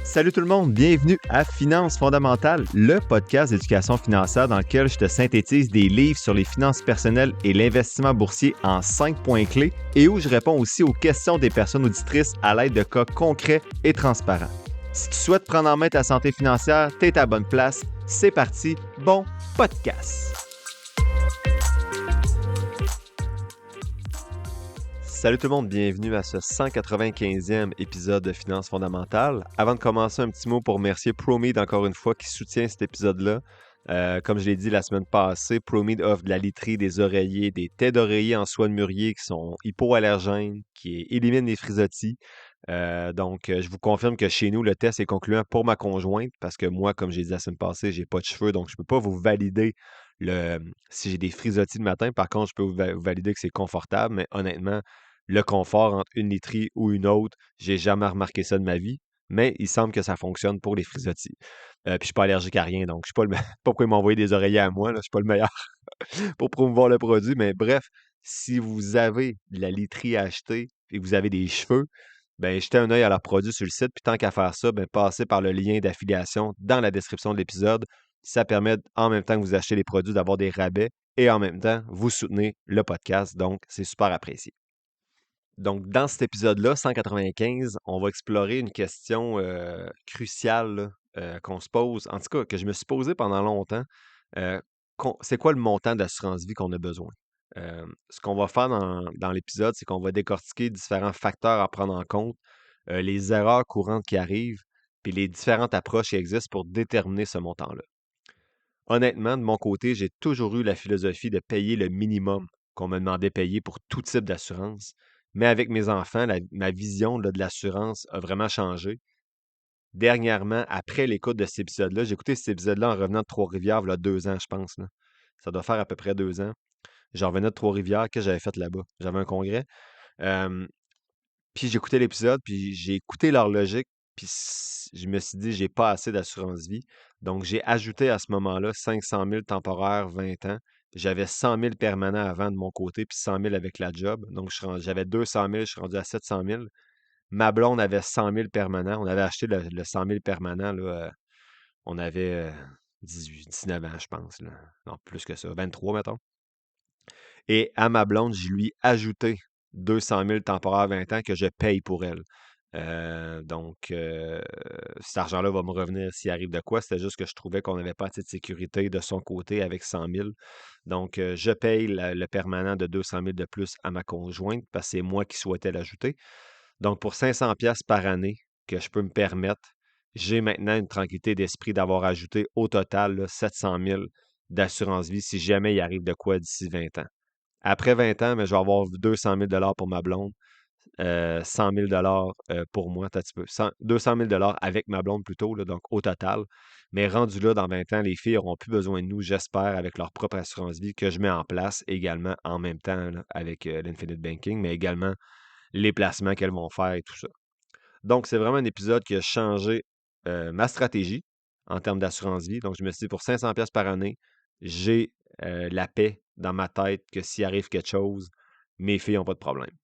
Salut tout le monde, bienvenue à Finances fondamentales, le podcast d'éducation financière dans lequel je te synthétise des livres sur les finances personnelles et l'investissement boursier en 5 points clés et où je réponds aussi aux questions des personnes auditrices à l'aide de cas concrets et transparents. Si tu souhaites prendre en main ta santé financière, t'es à la bonne place. C'est parti, bon podcast! Salut tout le monde, bienvenue à ce 195e épisode de Finances fondamentales. Avant de commencer, un petit mot pour remercier ProMed encore une fois qui soutient cet épisode-là. Comme je l'ai dit la semaine passée, ProMed offre de la literie, des oreillers, des têtes d'oreiller en soie de mûrier qui sont hypoallergènes, qui éliminent les frisottis. Je vous confirme que chez nous, le test est concluant pour ma conjointe parce que moi, comme j'ai dit la semaine passée, j'ai pas de cheveux, donc je ne peux pas vous valider si j'ai des frisottis le matin. Par contre, je peux vous valider que c'est confortable, mais honnêtement, le confort entre une literie ou une autre, j'ai jamais remarqué ça de ma vie, mais il semble que ça fonctionne pour les frisottis. Puis je suis pas allergique à rien, donc je suis pas pas pourquoi ils m'ont envoyé des oreillers à moi, là, je suis pas le meilleur pour promouvoir le produit, mais bref, si vous avez de la literie à acheter et que vous avez des cheveux, ben jetez un œil à leurs produits sur le site, puis tant qu'à faire ça, ben passez par le lien d'affiliation dans la description de l'épisode. Ça permet, en même temps que vous achetez les produits, d'avoir des rabais et en même temps, vous soutenez le podcast, donc c'est super apprécié. Donc, dans cet épisode-là, 195, on va explorer une question cruciale là, qu'on se pose, en tout cas que je me suis posé pendant longtemps. Euh, c'est quoi le montant d'assurance vie qu'on a besoin? Ce qu'on va faire dans l'épisode, c'est qu'on va décortiquer différents facteurs à prendre en compte, les erreurs courantes qui arrivent, puis les différentes approches qui existent pour déterminer ce montant-là. Honnêtement, de mon côté, j'ai toujours eu la philosophie de payer le minimum qu'on me demandait de payer pour tout type d'assurance. Mais avec mes enfants, ma vision là, de l'assurance a vraiment changé. Dernièrement, après l'écoute de cet épisode-là, j'ai écouté cet épisode-là en revenant de Trois-Rivières, il y a 2 ans, je pense. Là. Ça doit faire à peu près 2 ans. J'en revenais de Trois-Rivières, que j'avais fait là-bas. J'avais un congrès. Euh, Puis j'écoutais l'épisode, puis j'ai écouté leur logique, puis je me suis dit, j'ai pas assez d'assurance vie. Donc, j'ai ajouté à ce moment-là 500 000 temporaires, 20 ans. J'avais 100 000 permanents avant de mon côté, puis 100 000 avec la job. Donc, j'avais 200 000, je suis rendu à 700 000. Ma blonde avait 100 000 permanents. On avait acheté le 100 000 permanent, là, on avait 18, 19 ans, je pense. Là. Non, plus que ça, 23, mettons. Et à ma blonde, je lui ai ajouté 200 000 temporaires 20 ans que je paye pour elle. Cet argent-là va me revenir s'il arrive de quoi. C'était juste que je trouvais qu'on n'avait pas assez de sécurité de son côté avec 100 000. Donc, je paye le permanent de 200 000 de plus à ma conjointe parce que c'est moi qui souhaitais l'ajouter. Donc, pour 500 pièces par année que je peux me permettre, j'ai maintenant une tranquillité d'esprit d'avoir ajouté au total là, 700 000 d'assurance vie si jamais il arrive de quoi d'ici 20 ans. Après 20 ans, mais je vais avoir 200 000 pour ma blonde, 100 000 pour moi, 200 000 avec ma blonde plutôt, là, donc au total. Mais rendu là, dans 20 ans, les filles n'auront plus besoin de nous, j'espère, avec leur propre assurance vie que je mets en place également en même temps là, avec l'Infinite Banking, mais également les placements qu'elles vont faire et tout ça. Donc, c'est vraiment un épisode qui a changé ma stratégie en termes d'assurance vie. Donc, je me suis dit, pour 500 pièces par année, j'ai la paix dans ma tête que s'il arrive quelque chose, mes filles n'ont pas de problème.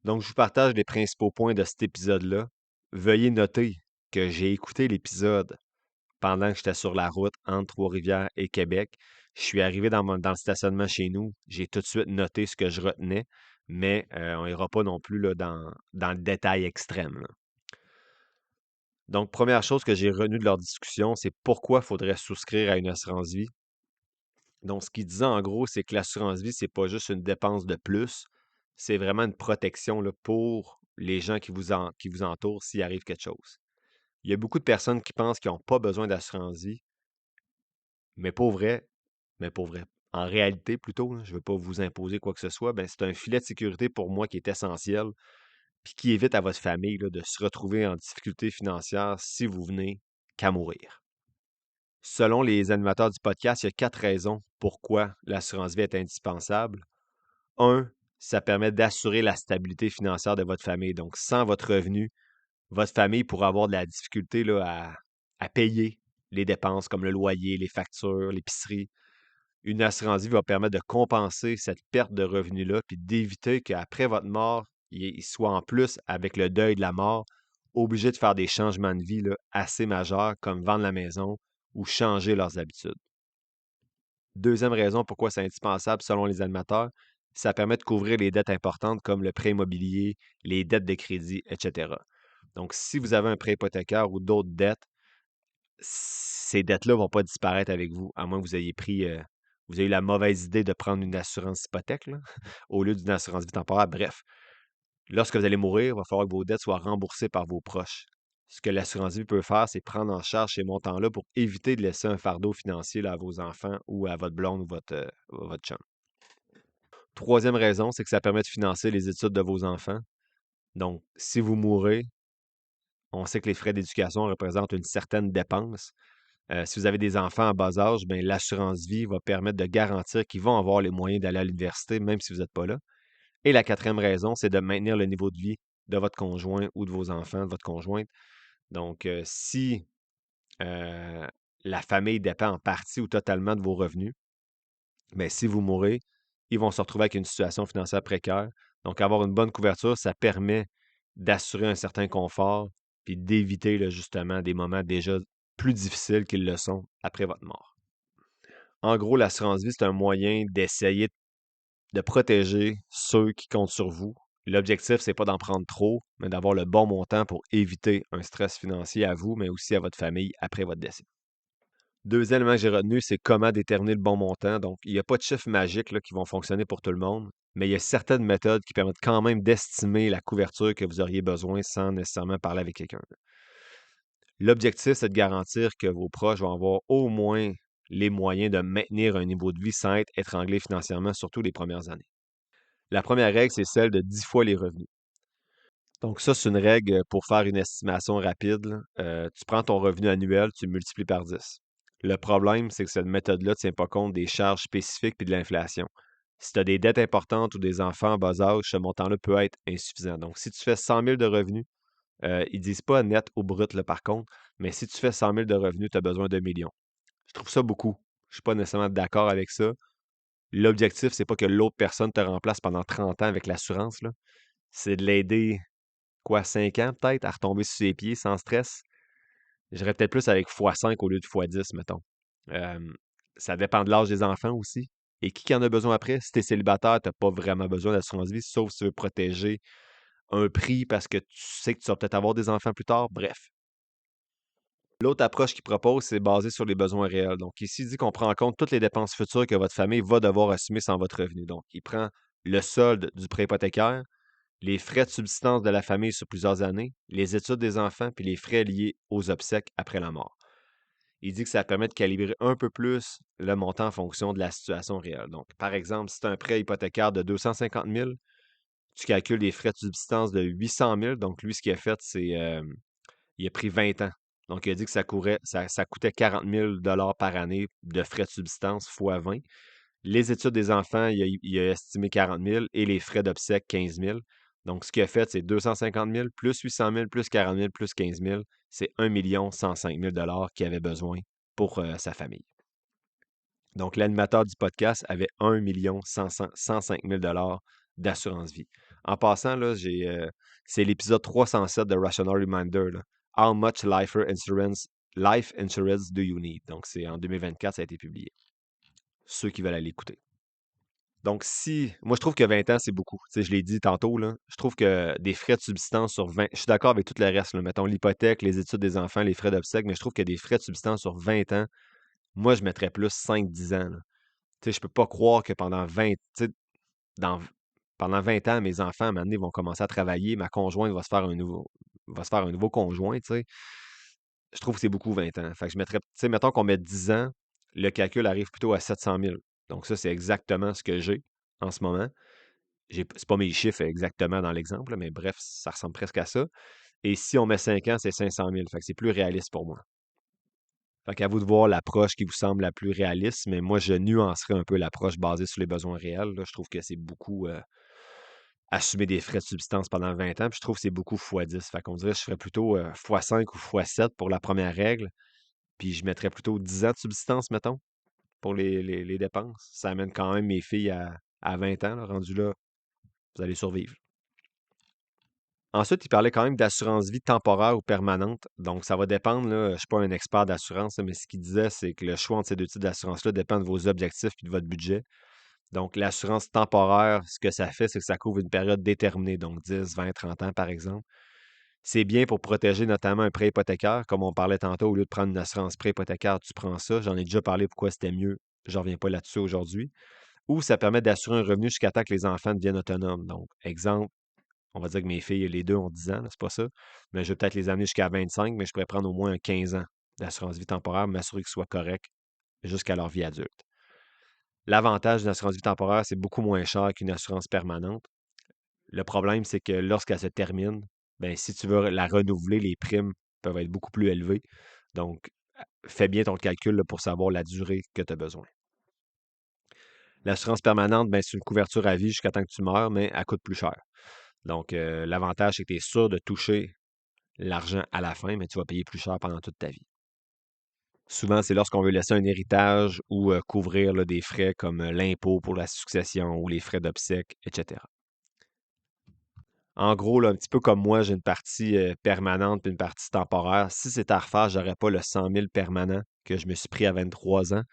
Donc, je vous partage les principaux points de cet épisode-là. Veuillez noter que j'ai écouté l'épisode pendant que j'étais sur la route entre Trois-Rivières et Québec. Je suis arrivé dans le stationnement chez nous. J'ai tout de suite noté ce que je retenais, mais on n'ira pas non plus là, dans le détail extrême. Là. Donc, première chose que j'ai retenue de leur discussion, c'est pourquoi il faudrait souscrire à une assurance vie. Donc, ce qu'ils disaient en gros, c'est que l'assurance vie, c'est pas juste une dépense de plus, c'est vraiment une protection là, pour les gens qui vous entourent s'il arrive quelque chose. Il y a beaucoup de personnes qui pensent qu'ils n'ont pas besoin d'assurance vie, mais pour vrai, en réalité plutôt, là, je ne veux pas vous imposer quoi que ce soit, ben, c'est un filet de sécurité pour moi qui est essentiel, puis qui évite à votre famille là, de se retrouver en difficulté financière si vous venez qu'à mourir. Selon les animateurs du podcast, il y a 4 raisons pourquoi l'assurance vie est indispensable. Un, ça permet d'assurer la stabilité financière de votre famille. Donc, sans votre revenu, votre famille pourra avoir de la difficulté là, à payer les dépenses comme le loyer, les factures, l'épicerie. Une assurance vie va permettre de compenser cette perte de revenus-là, puis d'éviter qu'après votre mort, il soit en plus avec le deuil de la mort, obligés de faire des changements de vie là, assez majeurs, comme vendre la maison ou changer leurs habitudes. Deuxième raison pourquoi c'est indispensable selon les animateurs, ça permet de couvrir les dettes importantes comme le prêt immobilier, les dettes de crédit, etc. Donc, si vous avez un prêt hypothécaire ou d'autres dettes, ces dettes-là ne vont pas disparaître avec vous, à moins que vous ayez eu la mauvaise idée de prendre une assurance hypothèque là, au lieu d'une assurance vie temporaire. Bref, lorsque vous allez mourir, il va falloir que vos dettes soient remboursées par vos proches. Ce que l'assurance vie peut faire, c'est prendre en charge ces montants-là pour éviter de laisser un fardeau financier là, à vos enfants ou à votre blonde ou votre chum. Troisième raison, c'est que ça permet de financer les études de vos enfants. Donc, si vous mourrez, on sait que les frais d'éducation représentent une certaine dépense. Si vous avez des enfants en bas âge, ben, l'assurance vie va permettre de garantir qu'ils vont avoir les moyens d'aller à l'université, même si vous n'êtes pas là. Et la quatrième raison, c'est de maintenir le niveau de vie de votre conjoint ou de vos enfants, de votre conjointe. Donc, si la famille dépend en partie ou totalement de vos revenus, mais si vous mourrez, ils vont se retrouver avec une situation financière précaire. Donc, avoir une bonne couverture, ça permet d'assurer un certain confort puis d'éviter là, justement des moments déjà plus difficiles qu'ils le sont après votre mort. En gros, l'assurance vie, c'est un moyen d'essayer de protéger ceux qui comptent sur vous. L'objectif, c'est pas d'en prendre trop, mais d'avoir le bon montant pour éviter un stress financier à vous, mais aussi à votre famille après votre décès. Deux éléments que j'ai retenus, c'est comment déterminer le bon montant. Donc, il n'y a pas de chiffres magiques là, qui vont fonctionner pour tout le monde, mais il y a certaines méthodes qui permettent quand même d'estimer la couverture que vous auriez besoin sans nécessairement parler avec quelqu'un. L'objectif, c'est de garantir que vos proches vont avoir au moins les moyens de maintenir un niveau de vie sans être étranglés financièrement, surtout les premières années. La première règle, c'est celle de 10 fois les revenus. Donc ça, c'est une règle pour faire une estimation rapide là. Tu prends ton revenu annuel, tu le multiplies par 10. Le problème, c'est que cette méthode-là ne tient pas compte des charges spécifiques et de l'inflation. Si tu as des dettes importantes ou des enfants en bas âge, ce montant-là peut être insuffisant. Donc, si tu fais 100 000 de revenus, ils ne disent pas net ou brut, là, par contre, mais si tu fais 100 000 de revenus, tu as besoin de millions. Je trouve ça beaucoup. Je ne suis pas nécessairement d'accord avec ça. L'objectif, c'est pas que l'autre personne te remplace pendant 30 ans avec l'assurance, là. C'est de l'aider, quoi, 5 ans peut-être, à retomber sur ses pieds sans stress. J'irais peut-être plus avec x5 au lieu de x10, mettons. Euh, Ça dépend de l'âge des enfants aussi. Et qui en a besoin après? Si tu es célibataire, tu n'as pas vraiment besoin d'assurance vie, sauf si tu veux protéger un prix parce que tu sais que tu vas peut-être avoir des enfants plus tard. Bref. L'autre approche qu'il propose, c'est basé sur les besoins réels. Donc, ici, il dit qu'on prend en compte toutes les dépenses futures que votre famille va devoir assumer sans votre revenu. Donc, il prend le solde du prêt hypothécaire, les frais de subsistance de la famille sur plusieurs années, les études des enfants, puis les frais liés aux obsèques après la mort. Il dit que ça permet de calibrer un peu plus le montant en fonction de la situation réelle. Donc, par exemple, si tu as un prêt hypothécaire de 250 000, tu calcules les frais de subsistance de 800 000. Donc, lui, ce qu'il a fait, c'est il a pris 20 ans. Donc, il a dit que ça coûtait 40 000 par année de frais de subsistance fois 20. Les études des enfants, il a estimé 40 000 et les frais d'obsèques 15 000. Donc, ce qu'il a fait, c'est 250 000 plus 800 000 plus 40 000 plus 15 000. C'est 1 105 000 qu'il avait besoin pour sa famille. Donc, l'animateur du podcast avait 1 105 000 d'assurance vie. En passant, là, c'est l'épisode 307 de Rational Reminder. Là. How much life insurance do you need? Donc, c'est en 2024, ça a été publié. Ceux qui veulent aller l'écouter. Donc, moi, je trouve que 20 ans, c'est beaucoup. Tu sais, je l'ai dit tantôt, là. Je trouve que des frais de subsistance sur 20. Je suis d'accord avec tout le reste, là. Mettons l'hypothèque, les études des enfants, les frais d'obsèques, mais je trouve que des frais de subsistance sur 20 ans, moi, je mettrais plus 5 10 ans. Là. Tu sais, je peux pas croire que tu sais, dans, pendant 20 ans, mes enfants, à un moment donné, vont commencer à travailler, ma conjointe va se faire un nouveau conjoint, tu sais. Je trouve que c'est beaucoup 20 ans. Fait que je mettrais, tu sais, mettons qu'on met 10 ans, le calcul arrive plutôt à 700 000. Donc ça, c'est exactement ce que j'ai en ce moment. C'est pas mes chiffres exactement dans l'exemple, mais bref, ça ressemble presque à ça. Et si on met 5 ans, c'est 500 000. Fait que c'est plus réaliste pour moi. Fait qu'à vous de voir l'approche qui vous semble la plus réaliste, mais moi, je nuancerais un peu l'approche basée sur les besoins réels. Là. Je trouve que c'est beaucoup assumer des frais de subsistance pendant 20 ans, puis je trouve que c'est beaucoup x10. Fait qu'on dirait que je ferais plutôt x5 ou x7 pour la première règle, puis je mettrais plutôt 10 ans de subsistance, mettons, pour les dépenses. Ça amène quand même mes filles à 20 ans, là, rendu là, vous allez survivre. Ensuite, il parlait quand même d'assurance vie temporaire ou permanente. Donc, ça va dépendre, là, je ne suis pas un expert d'assurance, là, mais ce qu'il disait, c'est que le choix entre ces deux types d'assurance-là dépend de vos objectifs et de votre budget. Donc, l'assurance temporaire, ce que ça fait, c'est que ça couvre une période déterminée, donc 10, 20, 30 ans, par exemple. C'est bien pour protéger notamment un prêt hypothécaire. Comme on parlait tantôt, au lieu de prendre une assurance prêt hypothécaire, tu prends ça. J'en ai déjà parlé pourquoi c'était mieux. Je ne reviens pas là-dessus aujourd'hui. Ou ça permet d'assurer un revenu jusqu'à temps que les enfants deviennent autonomes. Donc, exemple, on va dire que mes filles, les deux ont 10 ans, là, c'est pas ça. Mais je vais peut-être les amener jusqu'à 25, mais je pourrais prendre au moins un 15 ans d'assurance vie temporaire, m'assurer qu'ils soient corrects jusqu'à leur vie adulte. L'avantage d'une assurance vie temporaire, c'est beaucoup moins cher qu'une assurance permanente. Le problème, c'est que lorsqu'elle se termine, ben, si tu veux la renouveler, les primes peuvent être beaucoup plus élevées. Donc, fais bien ton calcul là, pour savoir la durée que tu as besoin. L'assurance permanente, ben, c'est une couverture à vie jusqu'à temps que tu meurs, mais elle coûte plus cher. Donc, l'avantage, c'est que tu es sûr de toucher l'argent à la fin, mais tu vas payer plus cher pendant toute ta vie. Souvent, c'est lorsqu'on veut laisser un héritage ou couvrir là, des frais comme l'impôt pour la succession ou les frais d'obsèques, etc. En gros, là, un petit peu comme moi, j'ai une partie permanente puis une partie temporaire. Si c'était à refaire, j'aurais pas le 100 000 permanent que je me suis pris à 23 ans.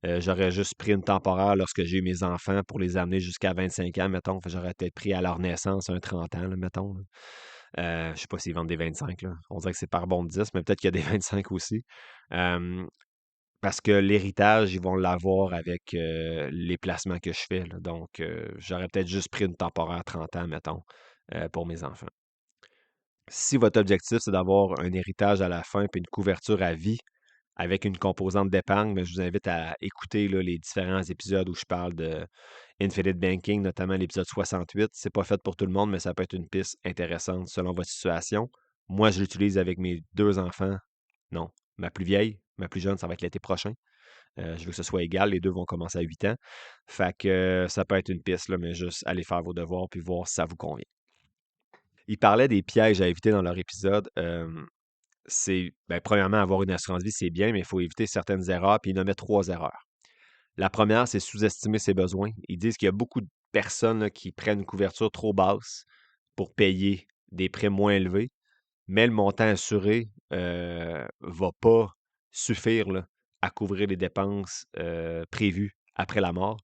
J'aurais juste pris une temporaire lorsque j'ai eu mes enfants pour les amener jusqu'à 25 ans, mettons. J'aurais peut-être pris à leur naissance un 30 ans, là, mettons. Là. Je sais pas s'ils vendent des 25, là. On dirait que c'est par bon de 10, mais peut-être qu'il y a des 25 aussi. Euh, Parce que l'héritage, ils vont l'avoir avec les placements que je fais, là. Donc, j'aurais peut-être juste pris une temporaire 30 ans, mettons, pour mes enfants. Si votre objectif, c'est d'avoir un héritage à la fin puis une couverture à vie avec une composante d'épargne, ben, je vous invite à écouter là, les différents épisodes où je parle de Infinite Banking, notamment l'épisode 68. C'est pas fait pour tout le monde, mais ça peut être une piste intéressante selon votre situation. Moi, je l'utilise avec mes deux enfants. Non, ma plus vieille, ma plus jeune, ça va être l'été prochain. Je veux que ce soit égal. Les deux vont commencer à 8 ans. Fait que ça peut être une piste, là, mais juste aller faire vos devoirs puis voir si ça vous convient. Ils parlaient des pièges à éviter dans leur épisode. C'est, ben, premièrement, avoir une assurance vie, c'est bien, mais il faut éviter certaines erreurs. Puis ils nommaient trois erreurs. La première, c'est sous-estimer ses besoins. Ils disent qu'il y a beaucoup de personnes là, qui prennent une couverture trop basse pour payer des prêts moins élevés, mais le montant assuré va pas suffire là, à couvrir les dépenses prévues après la mort.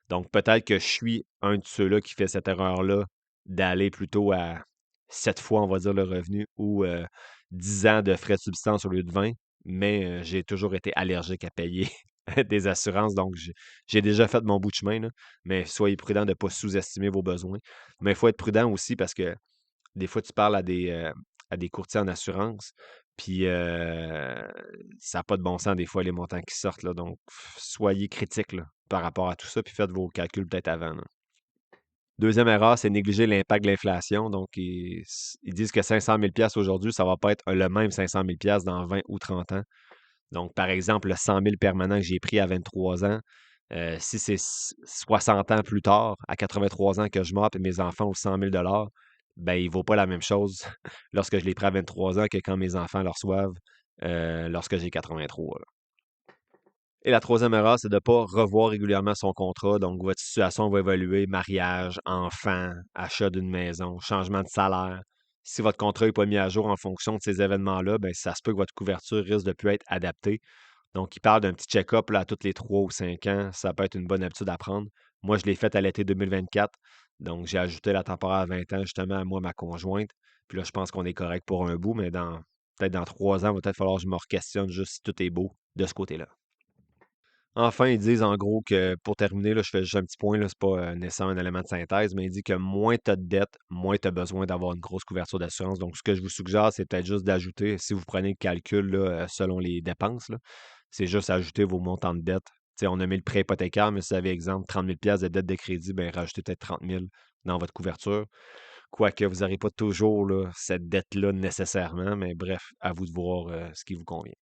Donc, peut-être que je suis un de ceux-là qui fait cette erreur-là d'aller plutôt à 7 fois, on va dire, le revenu ou 10 ans de frais de substance au lieu de 20, mais j'ai toujours été allergique à payer des assurances. Donc, j'ai déjà fait mon bout de chemin, là, mais soyez prudent de ne pas sous-estimer vos besoins. Mais il faut être prudent aussi parce que des fois, tu parles à des courtiers en assurance, puis ça n'a pas de bon sens des fois les montants qui sortent, là. Donc, soyez critiques là, par rapport à tout ça, puis faites vos calculs peut-être avant, là. Deuxième erreur, c'est négliger l'impact de l'inflation. Donc, ils disent que 500 000 aujourd'hui, ça va pas être le même 500 000 dans 20 ou 30 ans. Donc, par exemple, le 100 000 permanent que j'ai pris à 23 ans, si c'est 60 ans plus tard, à 83 ans que je meurs et mes enfants ont 100 000 ben, il ne vaut pas la même chose lorsque je l'ai pris à 23 ans que quand mes enfants le reçoivent lorsque j'ai 83. Là. Et la troisième erreur, c'est de ne pas revoir régulièrement son contrat. Donc, votre situation va évoluer, mariage, enfant, achat d'une maison, changement de salaire. Si votre contrat n'est pas mis à jour en fonction de ces événements-là, ben, ça se peut que votre couverture risque de ne plus être adaptée. Donc, il parle d'un petit check-up là, à tous les 3 ou 5 ans. Ça peut être une bonne habitude à prendre. Moi, je l'ai fait à l'été 2024. Donc, j'ai ajouté la temporaire à 20 ans justement à moi, ma conjointe. Puis là, je pense qu'on est correct pour un bout, mais peut-être dans 3 ans, il va peut-être falloir que je me questionne juste si tout est beau de ce côté-là. Enfin, ils disent en gros que pour terminer, là, je fais juste un petit point, là, c'est pas nécessairement un élément de synthèse, mais il dit que moins tu as de dettes, moins tu as besoin d'avoir une grosse couverture d'assurance. Donc, ce que je vous suggère, c'est peut-être juste d'ajouter, si vous prenez le calcul là, selon les dépenses, là, c'est juste ajouter vos montants de dette. Tu sais, on a mis le prêt hypothécaire, mais si vous avez, exemple, 30 000 de dette de crédit, ben rajoutez peut-être 30 000 dans votre couverture. Quoique vous n'aurez pas toujours là, cette dette-là nécessairement, mais bref, à vous de voir ce qui vous convient.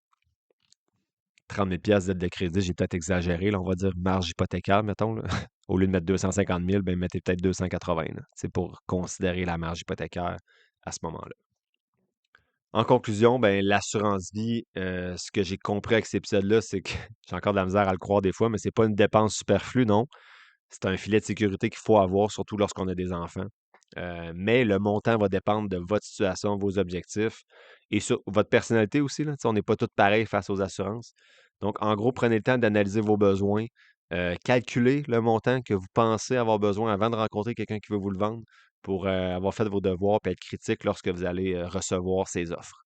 30 000 de dette de crédit, j'ai peut-être exagéré. Là, on va dire marge hypothécaire, mettons. Là. Au lieu de mettre 250 000, ben, mettez peut-être 280. C'est pour considérer la marge hypothécaire à ce moment-là. En conclusion, ben, l'assurance vie, ce que j'ai compris avec cet épisode-là, c'est que j'ai encore de la misère à le croire des fois, mais c'est pas une dépense superflue, non. C'est un filet de sécurité qu'il faut avoir, surtout lorsqu'on a des enfants. mais le montant va dépendre de votre situation, vos objectifs et sur votre personnalité aussi, là. Tu sais, on n'est pas tous pareils face aux assurances. Donc, en gros, prenez le temps d'analyser vos besoins, calculez le montant que vous pensez avoir besoin avant de rencontrer quelqu'un qui veut vous le vendre pour avoir fait vos devoirs et être critique lorsque vous allez recevoir ces offres.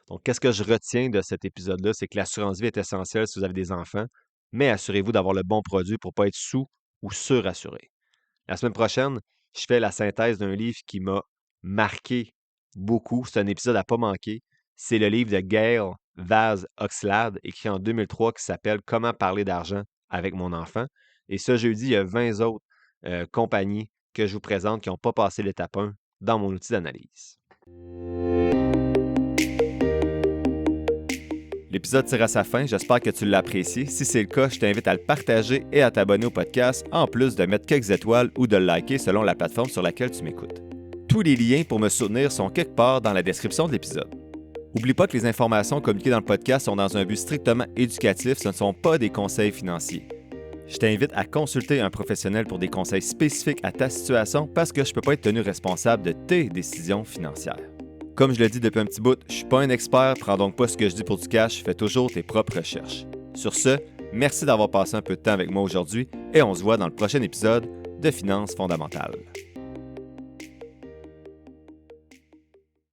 Donc, qu'est-ce que je retiens de cet épisode-là? C'est que l'assurance vie est essentielle si vous avez des enfants, mais assurez-vous d'avoir le bon produit pour ne pas être sous ou surassuré. La semaine prochaine, je fais la synthèse d'un livre qui m'a marqué beaucoup. C'est un épisode à ne pas manquer. C'est le livre de Gail Vaz Oxlade, écrit en 2003, qui s'appelle Comment parler d'argent avec mon enfant. Et ce jeudi, il y a 20 autres compagnies que je vous présente qui n'ont pas passé l'étape 1 dans mon outil d'analyse. L'épisode tire à sa fin, j'espère que tu l'as apprécié. Si c'est le cas, je t'invite à le partager et à t'abonner au podcast, en plus de mettre quelques étoiles ou de le liker selon la plateforme sur laquelle tu m'écoutes. Tous les liens pour me soutenir sont quelque part dans la description de l'épisode. N'oublie pas que les informations communiquées dans le podcast sont dans un but strictement éducatif, ce ne sont pas des conseils financiers. Je t'invite à consulter un professionnel pour des conseils spécifiques à ta situation parce que je ne peux pas être tenu responsable de tes décisions financières. Comme je le dis depuis un petit bout, je ne suis pas un expert, prends donc pas ce que je dis pour du cash, fais toujours tes propres recherches. Sur ce, merci d'avoir passé un peu de temps avec moi aujourd'hui et on se voit dans le prochain épisode de Finances fondamentales.